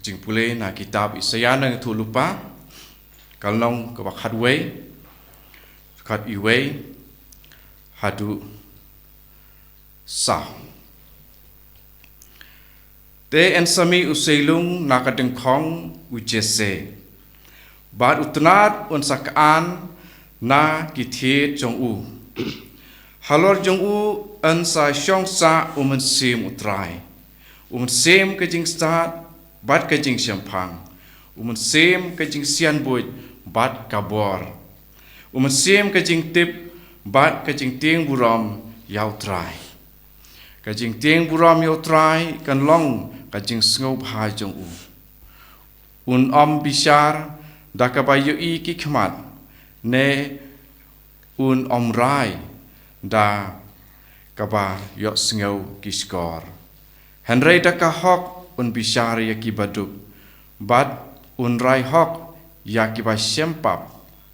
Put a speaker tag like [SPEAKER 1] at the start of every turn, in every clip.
[SPEAKER 1] jing pule na kitab Isaya nang tu lupa kalnong ke hadway kat iway hadu sa te en sami uselung na kadeng kong ujese bad utnat un sakaan na kithe jong u halor jong u an sa shong sa sim utrai sim ke jing start bad ke jing champang sim ke jing sian buit bad kabor sim ke jing tip bad ke jing ting buram yau trai ke jing ting buram yau trai kan long ke jing sngob ha jong u bishar da ka bayu i ki khmat ne rai da ka ba yo sngo ki skor henry da ka hok bishar ya ki baduk bad rai hok ya ki ba sempap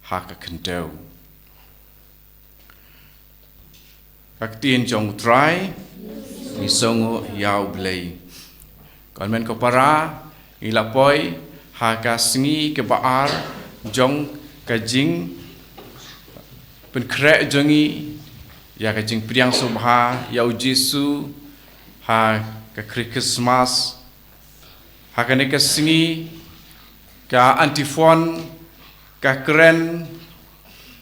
[SPEAKER 1] ha ka kenteu Kaktiin jong try isongo yau blei kalmen ko para ilapoi ha ka sngi ke baar jong ka jing pen kre jongi ya ka jing priang subha yau Jesu ha ka Christmas ha ka ne ka sngi ka antifon ka kren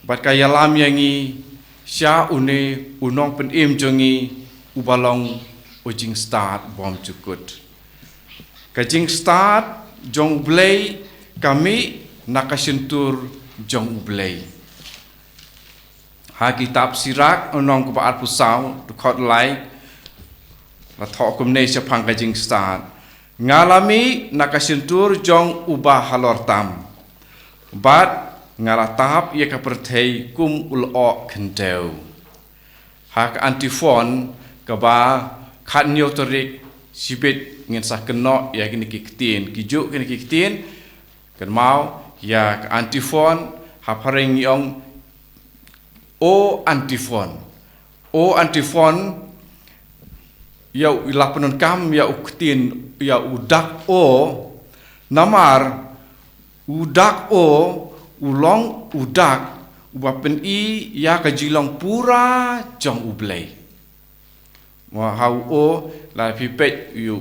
[SPEAKER 1] bat ka yalam yangi sya une unong pen im jongi ubalong ujing start bom cukut kajing start jong blei kami nakasentur jong blei ha kitab sirak unong ko baat pusau to khot lai la thok kum ne sapang kajing start ngalami nakasentur jong ubah halor tam bat ngala tahap ia ka perthei kum ulo kenteu hak antifon ka ba khat nyotorik sibit ngin sa keno ya kini kiktin kijuk kini kiktin kan mau ya ka antifon ha pareng yong o antifon ya ilapunun kam ya uktin ya udak o namar udak o ulong udak ubapen i ya ka jilong pura jong ublei mo hau o la pipet yu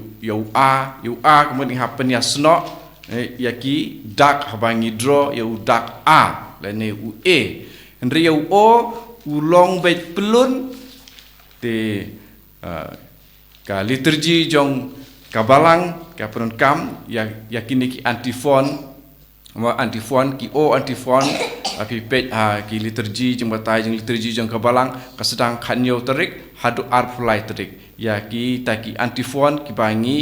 [SPEAKER 1] a kemudian hapen ya sno ya ki dak habangi dro ya udak a la ne u e henry yu o ulong bet pelun te ka liturgi jong kabalang ka penun kam ya kini ki antifon antifon ki o antifon api pet ki liturgi jeng batai jeng liturgi jeng kabalang kasedang khanyo terik hadu arpulai terik ya ki taki antifon ki bangi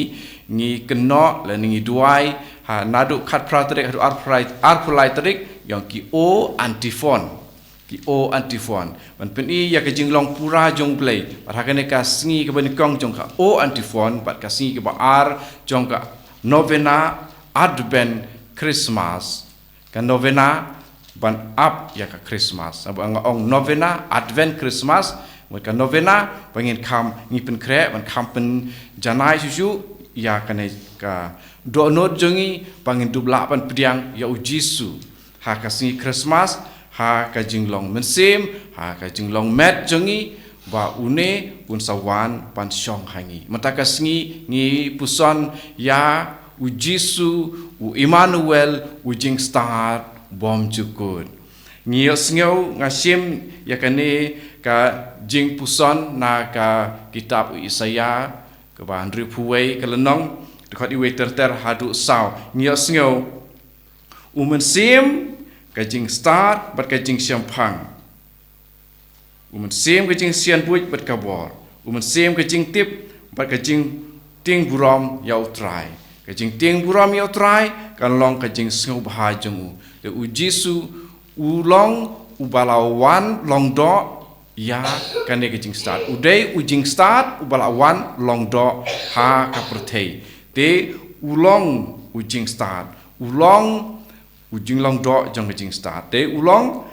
[SPEAKER 1] ngi keno la ngi duai nadu khat pra terik hadu arpulai terik yang ki o antifon man peni ya ke jinglong pura jong play parhakane ka sngi ke benikong jong ka o antifon pat ka sngi ke baar jong ka novena advent Christmas kan novena ban up ya ka Christmas abang ong novena advent Christmas kan novena bangin kam ngipen kre ban kam pen janai susu ya kan ka do not jongi bangin dubla pan pediang ya Jesu ha ka singi Christmas ha ka jinglong mensim ha ka jinglong met jongi ba une un sawan pan syong hangi mata ka singi ngi puson ya Jesu Emmanuel ujing start bom cukut ngio sngo ngasim ya kane ka jing puson na ka kitab Isaya ke ban ripuai ke lenong dekat iwe terter hadu saw ngio sngo sim ka jing start bat ka jing champang sim ka jing sian buit bat ka bor sim ka jing tip bat ka jing ting buram yau trai kajing ting buram yau trai kan long kajing sngo bha jong u Jesu ulong ubalawan long do ya kan ne kajing start udai ujing start ubalawan long do ha ka perthei te ulong ujing start ulong ujing long do jong kajing start te ulong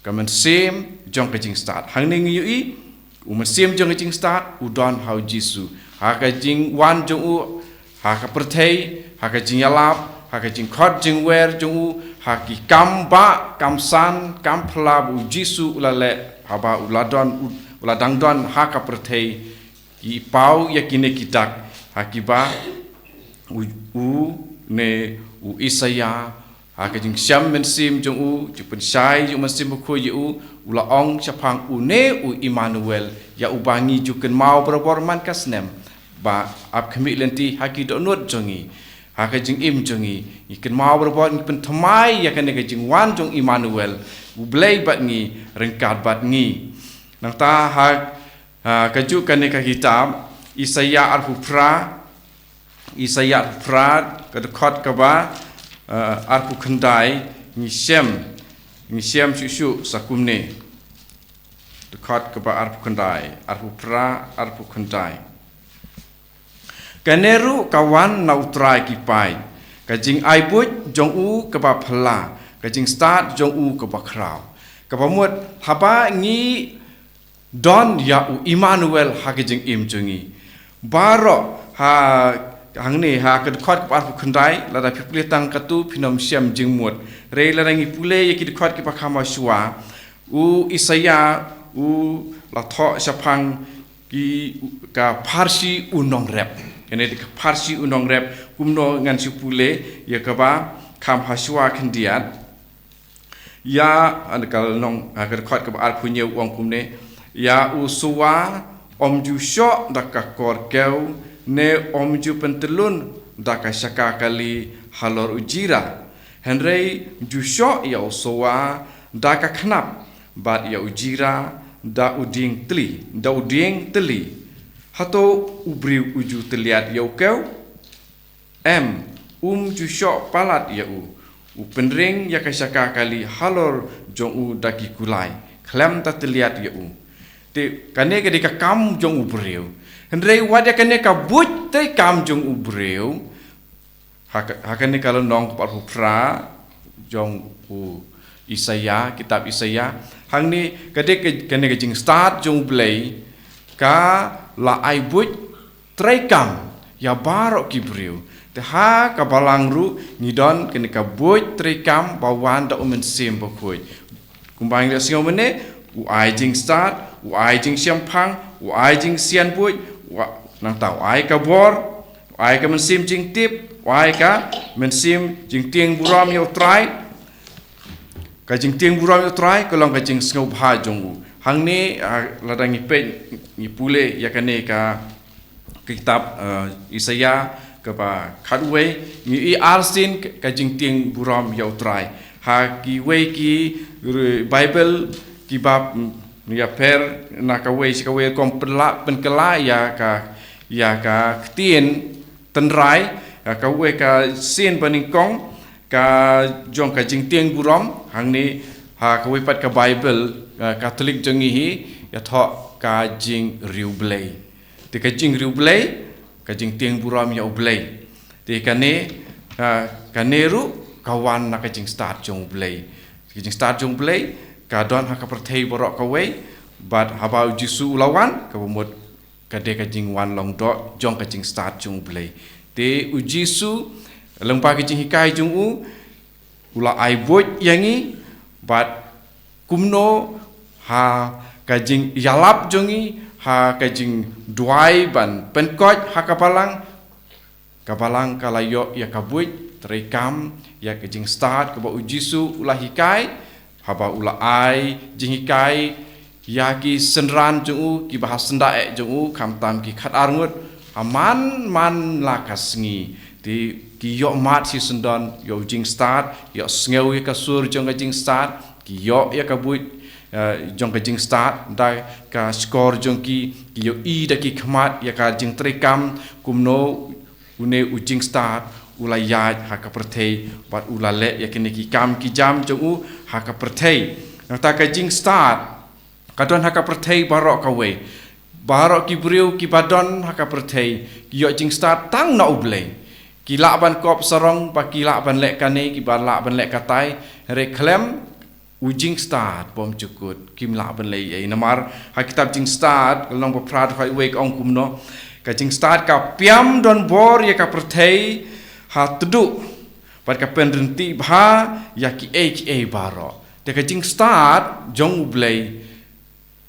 [SPEAKER 1] kamen sim jong kajing start hang ning yu i sim jong kajing start udon hau Jesu ha kajing wan jong u haka perthei haka jing yalap haka jing khot jing wer jong u haki kamba kamsan kamplab u jisu ulale haba uladon uladangdon haka perthei ki pau yakine kitak hakiba u ne u Isaya haka jing syam mensim jong u jupen syai jong mensim ko u ula ong chapang u ne u Immanuel ya ubangi juken mau berabor man kasnem ba ap khami lenti haki do not jongi haka jing im jongi iken mau berabor pen thamai ya kan ke jing wan jong Immanuel u blai bat ngi rengkat bat ngi nang ta ha kaju kan ka kitab Isaya arpupra kadkhot ka ba arpu khandai ngisem susu sakumne dekat ke ba arpu khandai kaneru kawan nautrai kipai kajing aibut jong u ke ba phla kajing start jong u ke ba krau ke ba mut haba ngi don ya u Immanuel hakajing im jongi baro ha hangni ha kedkhot ke arpu khandai lada phipli tang katu phinom siam jingmut re larangi pule yaki dekhat ke pakhama shua u Isaya u la tho sapang ki ka Parsi unong rep ene de Parsi unong rep kumno ngan sipule ya ka ba kham haswa khandiat ya anakal nong kedkhot ke arpu nyeu wong kumne ya u suwa om ju sho dakka kor keu ne om ju pentelun dakka syaka kali halor ujira Henry jusho ya usowa dakka khnap bat ya ujira da uding teli hato ubri uju teliat ya ukeu jusho palat ya u penring ya kasyaka kali halor jong u daki kulai klam ta teliat ya u te kane ke dika kam jong u breu Henry wadia kane ka but te kam jong u breu hakane kalau nong parhu pra jong u Isaya kitab Isaya hang ni kade kane ke jing start jong blai ka la ai but tre kam ya barok ki breu te ha ka balang ru ngidon kane ka but tre kam bawan da umen sim bo khoi kumbang le singom ne u ai jing start u ai jing siampang u ai jing sian but nang tau ai ka bor ai ka men sim jing tip wai ka men sim jing tieng buram yo trai ka jing tieng buram yo trai ko long ka jing sngo bha jong u hang ni ladang ipe ni pule ya kane ka kitab Isaya ka ba khatwe ni arsin ka jing tieng buram yo trai ha ki we ki Bible ki bab ya per na ka we kom penkela ya ka tien tenrai ka we ka sin paningkong ka jong ka jing tieng buram hang ni ha ka we pat ka Bible Catholic jongi hi ya tho ka jing riu blai te ka jing riu blai ka jing tieng buram ya blai te ka ne ru kawan na ka jing start jong blai ka jing start jong blai ka don ha ka perthei borok ka we bat habau jisu ulawan ka bomot ka de ka jing wan long do jong ka jing start jong blai te ujisu lengpa ke jing hikai jung u ula ai boj yangi bat kumno ha ka jing yalap jongi ha ka jing duai ban penkoj ha kapalang kalayo ya kabuj terekam ya ke jing start ka ba ujisu ula hikai haba ula ai jing hikai ya ki senran jung u ki bahas senda ek jung u kam tam ki khat arngut aman man lakas ngi ti ki yo mat si sendon yo jing start yo sngew ka sur jong ka jing start ki yo ya ka buit jong ka jing start da ka score jong ki yo i da ki khmat ya ka jing trekam kumno une u jing start ula ya ha ka perthei bat ula le ya kini ki kam ki jam jong u ha ka perthei ta ka jing start kadon ha ka perthei barok ka we barok ki briu ki badon ha ka perthei ki yo jing start tang na ublei ki la ban kop sarong pa ki la ban lek kane ki ban la ban lek katai reklem ujing start bom cukut kim la ban lei ai namar ha kitab jing start long pa prat khai wek ong kumno Kajing start ka piam don bor ya ka perthei ha tuduk pat ka penrenti bha ya ki baro te kajing start jong ublei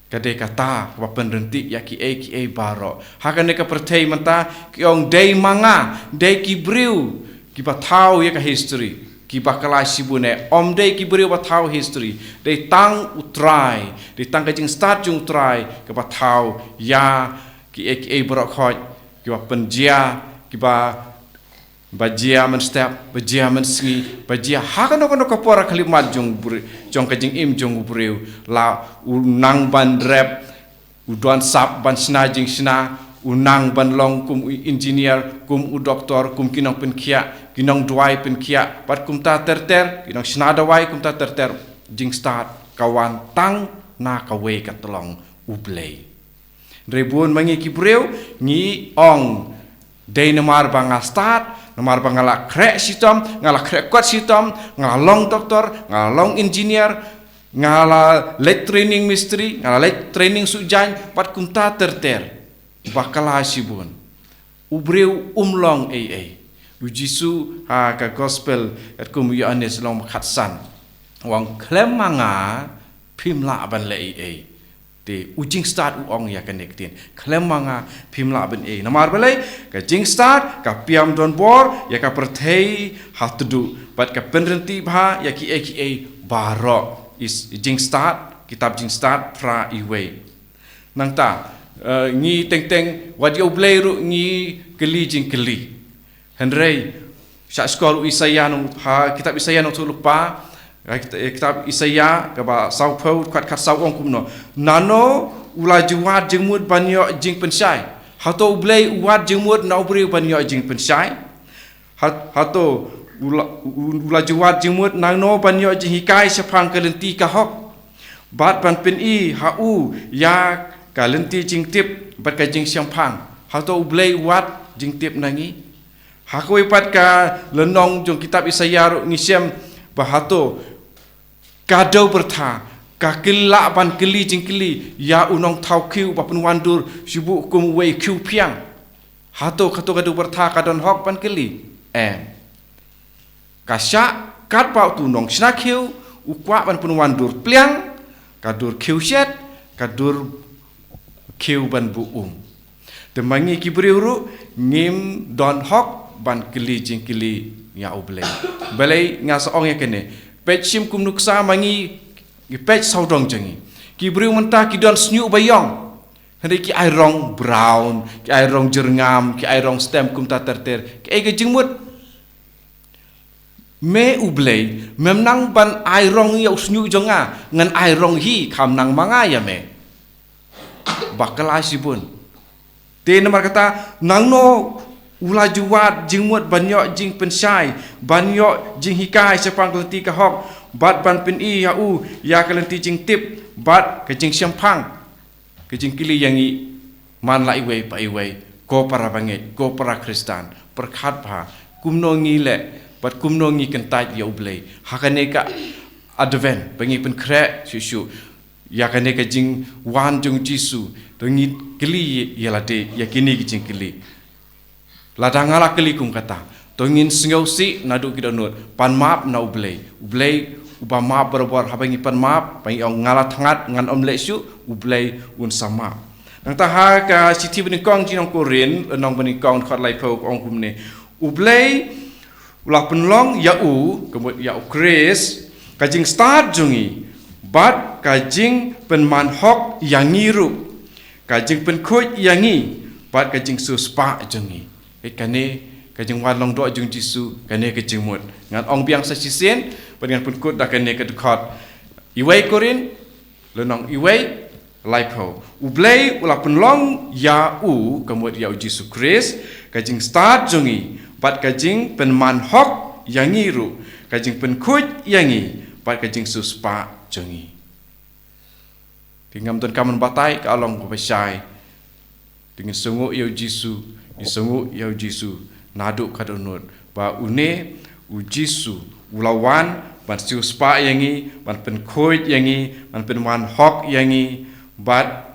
[SPEAKER 1] kade kata ka penrenti ya ki baro ha kan ka perthei menta ki ong dei manga dei ki briu ki ba thau ya ka history ki ba kala sibune om dei ki briu ba thau history dei tang utrai dei tang kajing start jong utrai ka ba thau ya ki berok khoj ki ba penjia ki ba bajia men step bajia men sgi bajia ha kan ko pora kalimat jong kajing im jong breu la unang ban rep udon sap ban sna jing sna unang ban long kum engineer kum doktor kum kinong penkia kinong duai penkia pat kum ta terter kinong sna dawai kum ta terter jing start kawan tang na kawe katolong ublei Rebun mangi kibreu ni ong day namar banga start namar bangala krek sitom ngala krek kuat sitom ngalong doktor ngalong engineer ngala late training misteri ngala late training sujan pat kunta terter bakala sibun ubreu umlong ujisu ha ka gospel at kum Yohanes long khatsan wang klem manga phimla ban le te ujing start uong ya connectin klem manga phimla ben namar balai ka jing start ka piam don bor ya ka perthei hatudu pat ka penrenti bha ya ki baro is jing start kitab jing start pra iwe nang ta ngi teng wat yo blairu ngi keli jing keli henrei sa skol Isaiah no ha kitab Isaiah no tu lupa kitab Isaiah kaba sau phau khat sau ong kumno nano ula juwat jengmut banyo jing pensai hato blai uat jengmut na ubri banyo jing pensai hato ula juwat jengmut nano banyo jing hikai sepang kelenti ka hok bat ban pen hau ya kalenti jing tip bat ka jing siampang hato blai uat jing tip nangi hakoi pat ka lenong jong kitab Isaiah ngisiam bahato kadau bertha kakila ban keli jingkeli ya unong thau kiu bapun wandur sibu kum wei kiu piang hato kadau bertha kadon hok ban keli kasya kat pau tu nong sna kiu ukwa ban pun wandur pliang kadur kiu set kadur kiu ban bu temangi kibriuru ngim don hok ban keli jingkeli ya ublei balai ngasaong ya kene pech sim kum nuksa mangi pech saudong jengi ki briu mentah ki don snyu bayong hari ki airong brown ki airong jerngam ki airong stem kum ta terter ki ai jengmut me ublei memnang ban airong ya snyu jonga ngan airong hi kham nang manga ya me bakala sibun te nomor kata nangno ula juwat jingmut banyo jing pensai banyo jing hikai sepang kelenti ka hok bat ban pen hau ya kelenti jing tip bat ke jing siampang ke jing kili yang man la iwe pa iwe ko para banget ko para Kristan perkhat bha kumno ngile bat kumno ngi kentai ya ublei hakane ka advent bangi pen krek susu ya kane ka jing wan jung jisu dengi kili ya late ya kini ki jing kili ladangala keli kum kata tongin singau si nadu kidonut pan map na ublei uba map berbuat habangi pan map pai ong ngala thangat ngan omle su ublei un sama nang taha ka siti benikong jinong korin nong benikong khot lai phau ong kumne ublei ulah penlong ya kemut ya Chris kajing start jungi bat kajing penman hok yang ngiru kajing penkhoj yangi bat kajing suspa jungi kane kajing wan long do jung jisu kane kajing mut ngan ong biang sa sisen dengan pun kut dah kane ke dekat iwei korin lenong iwei laipo ublei ula pun long ya kemut ya jisu Chris kajing start jungi bat kajing penman hok yangiru kajing penkuj yangi bat kajing suspa jungi tingam ton kaman batai ka along ko pasai dengan sungu ya jisu isungu ya jisu naduk kadonut ba une ujisu ulawan ban suspa yangi ban penkhoj yangi ban penwan hok yangi bat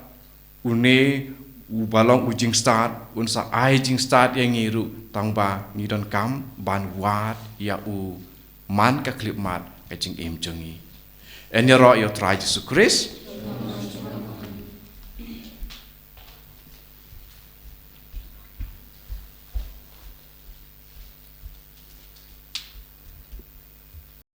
[SPEAKER 1] une u balong u jing start unsa ai jing start yang ngiru tang ba ni don kam ban wat ya u man ka klip mat ka jing im jongi enya ro yo try Jesu Christ